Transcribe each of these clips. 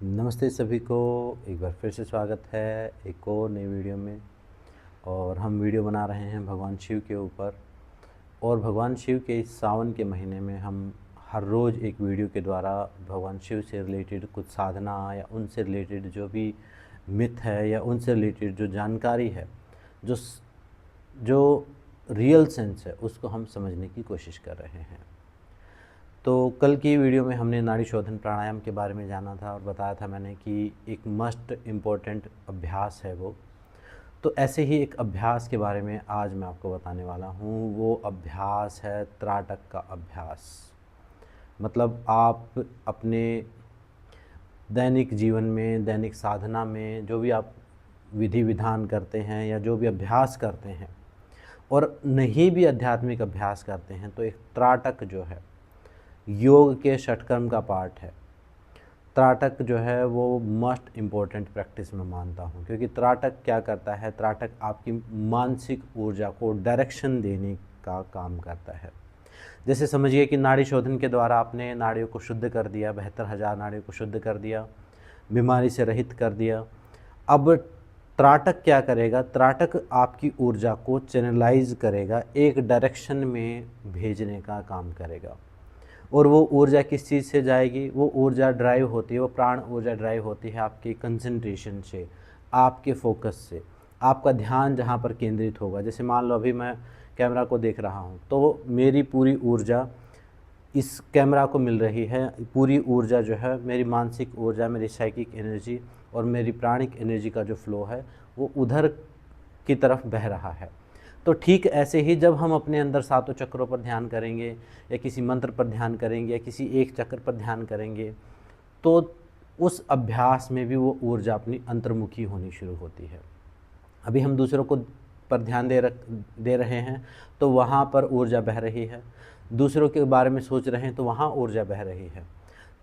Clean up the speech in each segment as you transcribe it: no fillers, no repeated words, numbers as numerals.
नमस्ते सभी को। एक बार फिर से स्वागत है एक और नई वीडियो में। और हम वीडियो बना रहे हैं भगवान शिव के ऊपर। और भगवान शिव के इस सावन के महीने में हम हर रोज़ एक वीडियो के द्वारा भगवान शिव से रिलेटेड कुछ साधना या उनसे रिलेटेड जो भी मिथ है या उनसे रिलेटेड जो जानकारी है, जो जो रियल सेंस है, उसको हम समझने की कोशिश कर रहे हैं। तो कल की वीडियो में हमने नाड़ी शोधन प्राणायाम के बारे में जाना था और बताया था मैंने कि एक मस्ट इम्पोर्टेंट अभ्यास है वो। तो ऐसे ही एक अभ्यास के बारे में आज मैं आपको बताने वाला हूँ। वो अभ्यास है त्राटक का अभ्यास। मतलब आप अपने दैनिक जीवन में, दैनिक साधना में जो भी आप विधि विधान करते हैं या जो भी अभ्यास करते हैं और नहीं भी आध्यात्मिक अभ्यास करते हैं, तो एक त्राटक जो है योग के षटकर्म का पार्ट है। त्राटक जो है वो मस्ट इम्पोर्टेंट प्रैक्टिस में मानता हूँ, क्योंकि त्राटक क्या करता है, त्राटक आपकी मानसिक ऊर्जा को डायरेक्शन देने का काम करता है। जैसे समझिए कि नाड़ी शोधन के द्वारा आपने नाड़ियों को शुद्ध कर दिया, 72,000 नाड़ियों को शुद्ध कर दिया, बीमारी से रहित कर दिया। अब त्राटक क्या करेगा, त्राटक आपकी ऊर्जा को चैनलाइज करेगा, एक डायरेक्शन में भेजने का काम करेगा। और वो ऊर्जा किस चीज़ से जाएगी, वो ऊर्जा ड्राइव होती है, वो प्राण ऊर्जा ड्राइव होती है आपकी कंसंट्रेशन से, आपके फोकस से। आपका ध्यान जहाँ पर केंद्रित होगा, जैसे मान लो अभी मैं कैमरा को देख रहा हूँ तो मेरी पूरी ऊर्जा इस कैमरा को मिल रही है। पूरी ऊर्जा जो है, मेरी मानसिक ऊर्जा, मेरी साइकिक एनर्जी और मेरी प्राणिक एनर्जी का जो फ्लो है वो उधर की तरफ बह रहा है। तो ठीक ऐसे ही जब हम अपने अंदर सातों चक्रों पर ध्यान करेंगे या किसी मंत्र पर ध्यान करेंगे या किसी एक चक्र पर ध्यान करेंगे, तो उस अभ्यास में भी वो ऊर्जा अपनी अंतर्मुखी होनी शुरू होती है। अभी हम दूसरों को पर ध्यान दे रहे हैं तो वहाँ पर ऊर्जा बह रही है, दूसरों के बारे में सोच रहे हैं तो वहाँ ऊर्जा बह रही है।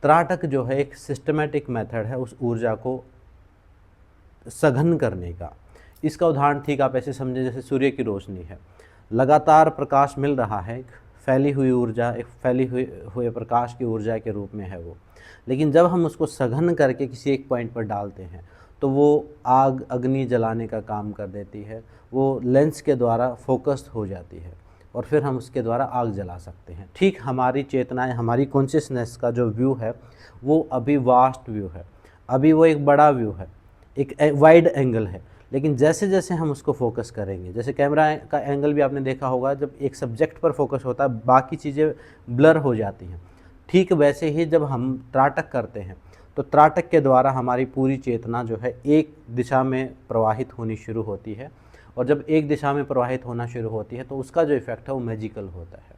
त्राटक जो है एक सिस्टमेटिक मेथड है उस ऊर्जा को सघन करने का। इसका उदाहरण ठीक आप ऐसे समझें जैसे सूर्य की रोशनी है, लगातार प्रकाश मिल रहा है, एक फैली हुई ऊर्जा, एक फैली हुए प्रकाश की ऊर्जा के रूप में है वो। लेकिन जब हम उसको सघन करके किसी एक पॉइंट पर डालते हैं तो वो आग, अग्नि जलाने का काम कर देती है। वो लेंस के द्वारा फोकस्ड हो जाती है और फिर हम उसके द्वारा आग जला सकते हैं। ठीक हमारी चेतनाएं, हमारी कॉन्शियसनेस का जो व्यू है वो अभी वास्ट व्यू है, अभी वो एक बड़ा व्यू है, एक वाइड एंगल है। लेकिन जैसे जैसे हम उसको फोकस करेंगे, जैसे कैमरा का एंगल भी आपने देखा होगा, जब एक सब्जेक्ट पर फोकस होता है बाकी चीज़ें ब्लर हो जाती हैं। ठीक वैसे ही जब हम त्राटक करते हैं तो त्राटक के द्वारा हमारी पूरी चेतना जो है एक दिशा में प्रवाहित होनी शुरू होती है। और जब एक दिशा में प्रवाहित होना शुरू होती है तो उसका जो इफ़ेक्ट है वो मैजिकल होता है।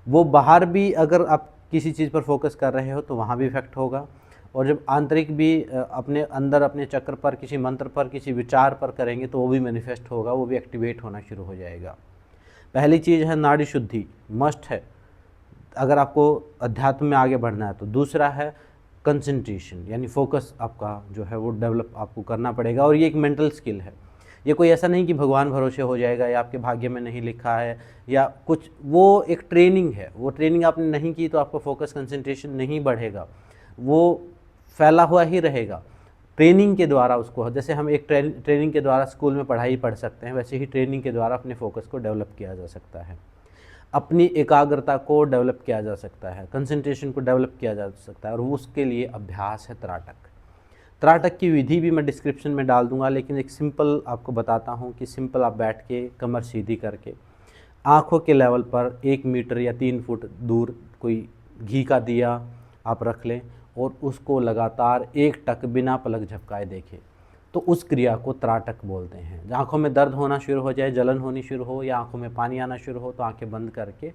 वो बाहर भी अगर आप किसी चीज़ पर फोकस कर रहे हो तो वहाँ भी इफेक्ट होगा, और जब आंतरिक भी अपने अंदर, अपने चक्र पर, किसी मंत्र पर, किसी विचार पर करेंगे तो वो भी मैनिफेस्ट होगा, वो भी एक्टिवेट होना शुरू हो जाएगा। पहली चीज़ है नाड़ी शुद्धि, मस्ट है अगर आपको अध्यात्म में आगे बढ़ना है। तो दूसरा है कंसंट्रेशन, यानी फोकस आपका जो है वो डेवलप आपको करना पड़ेगा, और ये एक मेंटल स्किल है। ये कोई ऐसा नहीं कि भगवान भरोसे हो जाएगा या आपके भाग्य में नहीं लिखा है या कुछ, वो एक ट्रेनिंग है। वो ट्रेनिंग आपने नहीं की तो आपका फोकस, कंसंट्रेशन नहीं बढ़ेगा, वो फैला हुआ ही रहेगा। ट्रेनिंग के द्वारा उसको, जैसे हम एक ट्रेनिंग के द्वारा स्कूल में पढ़ाई पढ़ सकते हैं, वैसे ही ट्रेनिंग के द्वारा अपने फोकस को डेवलप किया जा सकता है, अपनी एकाग्रता को डेवलप किया जा सकता है, कंसंट्रेशन को डेवलप किया जा सकता है, और उसके लिए अभ्यास है त्राटक। त्राटक की विधि भी मैं डिस्क्रिप्शन में डाल दूंगा, लेकिन एक सिंपल आपको बताता हूँ कि सिंपल आप बैठ के कमर सीधी करके आँखों के लेवल पर 1 मीटर या 3 फुट दूर कोई घी का दिया आप रख लें और उसको लगातार एक टक बिना पलक झपकाए देखें। तो उस क्रिया को त्राटक बोलते हैं। आँखों में दर्द होना शुरू हो जाए, जलन होनी शुरू हो या आँखों में पानी आना शुरू हो तो आँखें बंद करके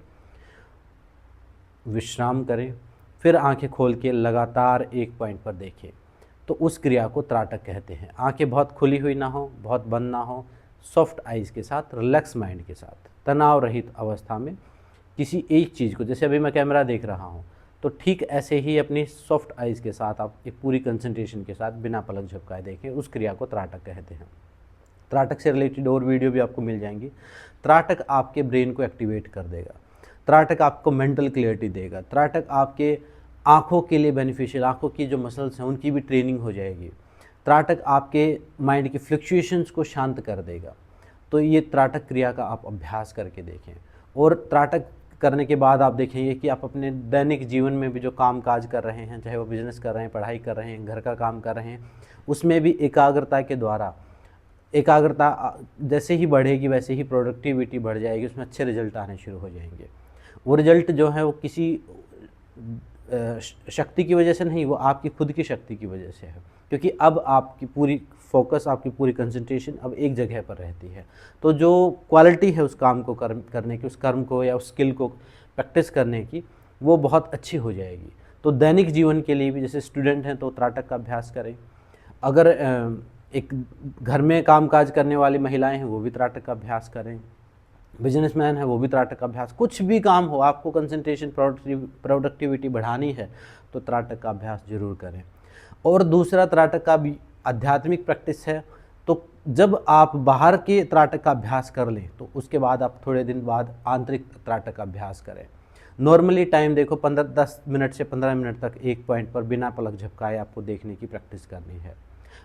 विश्राम करें, फिर आंखें खोल के लगातार एक पॉइंट पर देखें। तो उस क्रिया को त्राटक कहते हैं। आंखें बहुत खुली हुई ना हो, बहुत बंद ना हो, सॉफ्ट आइज़ के साथ, रिलैक्स माइंड के साथ, तनाव रहित अवस्था में किसी एक चीज़ को, जैसे अभी मैं कैमरा देख रहा हूँ, तो ठीक ऐसे ही अपनी सॉफ्ट आइज़ के साथ आप एक पूरी कंसंट्रेशन के साथ बिना पलक झपकाए देखें। उस क्रिया को त्राटक कहते हैं। त्राटक से रिलेटेड और वीडियो भी आपको मिल जाएंगी। त्राटक आपके ब्रेन को एक्टिवेट कर देगा, त्राटक आपको मेंटल क्लियरिटी देगा, त्राटक आपके आँखों के लिए बेनिफिशियल, आँखों की जो मसल्स हैं उनकी भी ट्रेनिंग हो जाएगी। त्राटक आपके माइंड की फ्लक्चुएशंस को शांत कर देगा। तो ये त्राटक क्रिया का आप अभ्यास करके देखें। और त्राटक करने के बाद आप देखेंगे कि आप अपने दैनिक जीवन में भी जो काम काज कर रहे हैं, चाहे वो बिज़नेस कर रहे हैं, पढ़ाई कर रहे हैं, घर का काम कर रहे हैं, उसमें भी एकाग्रता के द्वारा, एकाग्रता जैसे ही बढ़ेगी वैसे ही प्रोडक्टिविटी बढ़ जाएगी, उसमें अच्छे रिजल्ट आने शुरू हो जाएंगे। वो रिजल्ट जो है वो किसी शक्ति की वजह से नहीं, वो आपकी खुद की शक्ति की वजह से है, क्योंकि अब आपकी पूरी फोकस, आपकी पूरी कंसंट्रेशन अब एक जगह पर रहती है। तो जो क्वालिटी है उस काम को करने की, उस कर्म को या उस स्किल को प्रैक्टिस करने की, वो बहुत अच्छी हो जाएगी। तो दैनिक जीवन के लिए भी, जैसे स्टूडेंट हैं तो त्राटक का अभ्यास करें। अगर एक घर में कामकाज करने वाली महिलाएं हैं वो भी त्राटक का अभ्यास करें, बिजनेसमैन है वो भी त्राटक का अभ्यास, कुछ भी काम हो, आपको कंसंट्रेशन प्रोडक्टिविटी बढ़ानी है तो त्राटक का अभ्यास जरूर करें। और दूसरा त्राटक का भी आध्यात्मिक प्रैक्टिस है। तो जब आप बाहर के त्राटक का अभ्यास कर लें तो उसके बाद आप थोड़े दिन बाद आंतरिक त्राटक का अभ्यास करें। नॉर्मली टाइम देखो 10 मिनट से 15 मिनट तक एक पॉइंट पर बिना पलक झपकाए आपको देखने की प्रैक्टिस करनी है।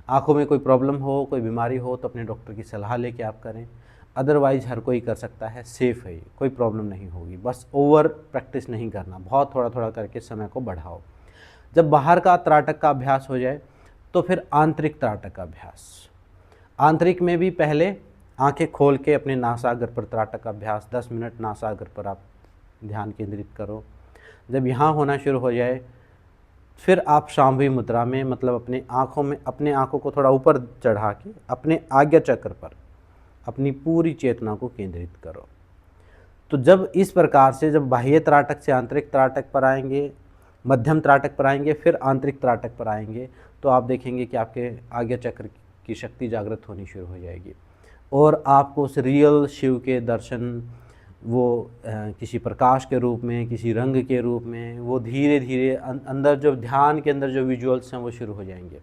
आँखों में कोई प्रॉब्लम हो, कोई बीमारी हो तो अपने डॉक्टर की सलाह लेके आप करें, अदरवाइज़ हर कोई कर सकता है, सेफ़ है, कोई प्रॉब्लम नहीं होगी। बस ओवर प्रैक्टिस नहीं करना, बहुत थोड़ा थोड़ा करके समय को बढ़ाओ। जब बाहर का त्राटक का अभ्यास हो जाए तो फिर आंतरिक त्राटक का अभ्यास। आंतरिक में भी पहले आंखें खोल के अपने नासागर पर त्राटक का अभ्यास 10 मिनट नासागर पर आप ध्यान केंद्रित करो। जब यहाँ होना शुरू हो जाए फिर आप शांभवी मुद्रा में, मतलब अपने आँखों को थोड़ा ऊपर चढ़ा के अपने आज्ञा चक्र पर अपनी पूरी चेतना को केंद्रित करो। तो जब इस प्रकार से, जब बाह्य त्राटक से आंतरिक त्राटक पर आएंगे, मध्यम त्राटक पर आएंगे, फिर आंतरिक त्राटक पर आएंगे, तो आप देखेंगे कि आपके आज्ञा चक्र की शक्ति जागृत होनी शुरू हो जाएगी और आपको उस रियल शिव के दर्शन, वो किसी प्रकाश के रूप में, किसी रंग के रूप में, वो धीरे धीरे अंदर जो ध्यान के अंदर जो विजुअल्स हैं वो शुरू हो जाएंगे।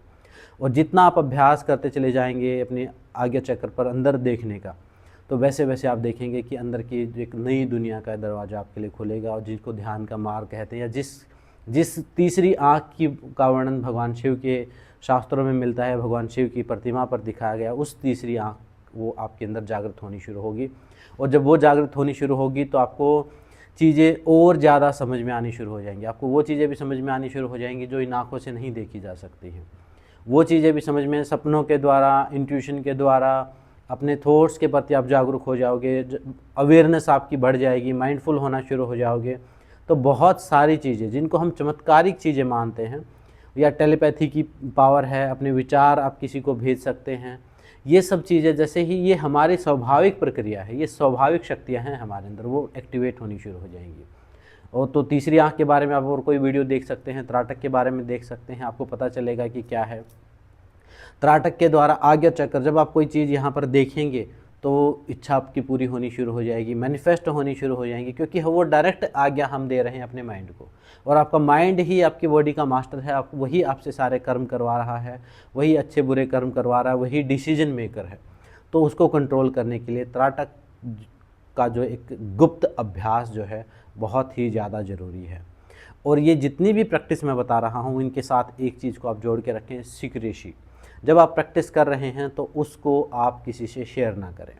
और जितना आप अभ्यास करते चले जाएंगे अपने आज्ञा चक्र पर अंदर देखने का, तो वैसे वैसे आप देखेंगे कि अंदर की एक नई दुनिया का दरवाज़ा आपके लिए खुलेगा। और जिसको ध्यान का मार्ग कहते हैं, या जिस तीसरी आँख की का वर्णन भगवान शिव के शास्त्रों में मिलता है, भगवान शिव की प्रतिमा पर दिखाया गया, उस तीसरी आँख वो आपके अंदर जागृत होनी शुरू होगी। और जब वो जागृत होनी शुरू होगी तो आपको चीज़ें और ज़्यादा समझ में आनी शुरू हो जाएंगी। आपको वो चीज़ें भी समझ में आनी शुरू हो जाएंगी जो इन आँखों से नहीं देखी जा सकती हैं। वो चीज़ें भी समझ में, सपनों के द्वारा, इंट्यूशन के द्वारा, अपने थॉट्स के प्रति आप जागरूक हो जाओगे, अवेयरनेस आपकी बढ़ जाएगी, माइंडफुल होना शुरू हो जाओगे। तो बहुत सारी चीज़ें जिनको हम चमत्कारिक चीज़ें मानते हैं, या टेलीपैथी की पावर है, अपने विचार आप किसी को भेज सकते हैं, ये सब चीज़ें जैसे ही ये हमारी स्वाभाविक प्रक्रिया है, ये स्वाभाविक शक्तियाँ हैं हमारे अंदर, वो एक्टिवेट होनी शुरू हो जाएंगी। और तो तीसरी आँख के बारे में आप और कोई वीडियो देख सकते हैं, त्राटक के बारे में देख सकते हैं, आपको पता चलेगा कि क्या है। त्राटक के द्वारा आज्ञा चक्र, जब आप कोई चीज़ यहाँ पर देखेंगे तो इच्छा आपकी पूरी होनी शुरू हो जाएगी, मैनिफेस्ट होनी शुरू हो जाएंगी, क्योंकि वो डायरेक्ट आज्ञा हम दे रहे हैं अपने माइंड को। और आपका माइंड ही आपकी बॉडी का मास्टर है, वही आपसे सारे कर्म करवा रहा है, वही अच्छे बुरे कर्म करवा रहा है, वही डिसीजन मेकर है। तो उसको कंट्रोल करने के लिए त्राटक का जो एक गुप्त अभ्यास जो है बहुत ही ज़्यादा ज़रूरी है। और ये जितनी भी प्रैक्टिस मैं बता रहा हूँ, इनके साथ एक चीज़ को आप जोड़ के रखें, सीक्रेसी। जब आप प्रैक्टिस कर रहे हैं तो उसको आप किसी से शेयर ना करें।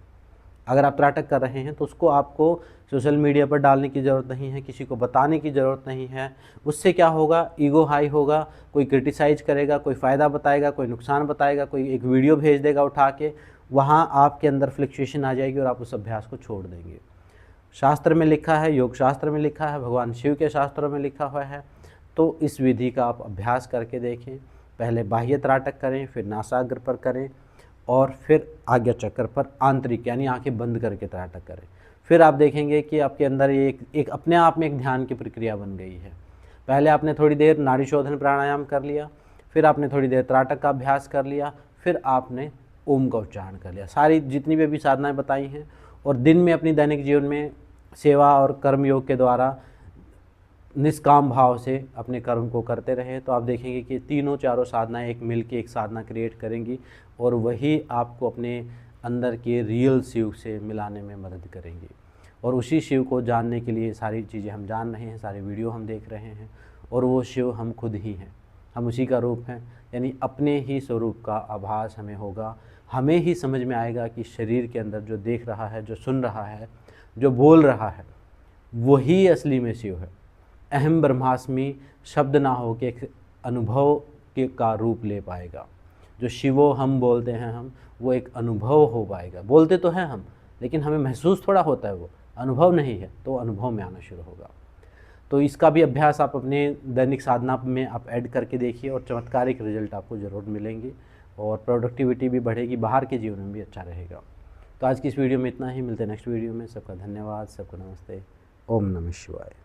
अगर आप त्राटक कर रहे हैं तो उसको आपको सोशल मीडिया पर डालने की ज़रूरत नहीं है, किसी को बताने की ज़रूरत नहीं है। उससे क्या होगा, ईगो हाई होगा, कोई क्रिटिसाइज़ करेगा, कोई फ़ायदा बताएगा, कोई नुकसान बताएगा, कोई एक वीडियो भेज देगा उठा के, वहाँ आपके अंदर फ्लक्चुएशन आ जाएगी और आप उस अभ्यास को छोड़ देंगे। शास्त्र में लिखा है, योग शास्त्र में लिखा है, भगवान शिव के शास्त्रों में लिखा हुआ है। तो इस विधि का आप अभ्यास करके देखें। पहले बाह्य त्राटक करें, फिर नासाग्र पर करें, और फिर आज्ञा चक्र पर आंतरिक यानी आंखें बंद करके त्राटक करें। फिर आप देखेंगे कि आपके अंदर एक अपने आप में एक ध्यान की प्रक्रिया बन गई है। पहले आपने थोड़ी देर नाड़ी शोधन प्राणायाम कर लिया, फिर आपने थोड़ी देर त्राटक का अभ्यास कर लिया, फिर आपने ओम का उच्चारण कर लिया। सारी जितनी भी अभी साधनाएं बताई हैं, और दिन में अपनी दैनिक जीवन में सेवा और कर्म योग के द्वारा निष्काम भाव से अपने कर्म को करते रहे, तो आप देखेंगे कि तीनों चारों साधनाएं एक मिल के एक साधना क्रिएट करेंगी, और वही आपको अपने अंदर के रियल शिव से मिलाने में मदद करेंगी। और उसी शिव को जानने के लिए सारी चीज़ें हम जान रहे हैं, सारे वीडियो हम देख रहे हैं, और वो शिव हम खुद ही हैं, हम उसी का रूप हैं। यानी अपने ही स्वरूप का आभास हमें होगा, हमें ही समझ में आएगा कि शरीर के अंदर जो देख रहा है, जो सुन रहा है, जो बोल रहा है, वही असली में शिव है। अहम ब्रह्मास्मि शब्द ना हो के एक अनुभव के का रूप ले पाएगा। जो शिवो हम बोलते हैं हम, वो एक अनुभव हो पाएगा। बोलते तो हैं हम, लेकिन हमें महसूस थोड़ा होता है, वो अनुभव नहीं है, तो अनुभव में आना शुरू होगा। तो इसका भी अभ्यास आप अपने दैनिक साधना में आप ऐड करके देखिए और चमत्कारिक रिजल्ट आपको ज़रूर मिलेंगे और प्रोडक्टिविटी भी बढ़ेगी, बाहर के जीवन में भी अच्छा रहेगा। तो आज की इस वीडियो में इतना ही, मिलते हैं नेक्स्ट वीडियो में। सबका धन्यवाद, सबको नमस्ते, ओम नमः शिवाय।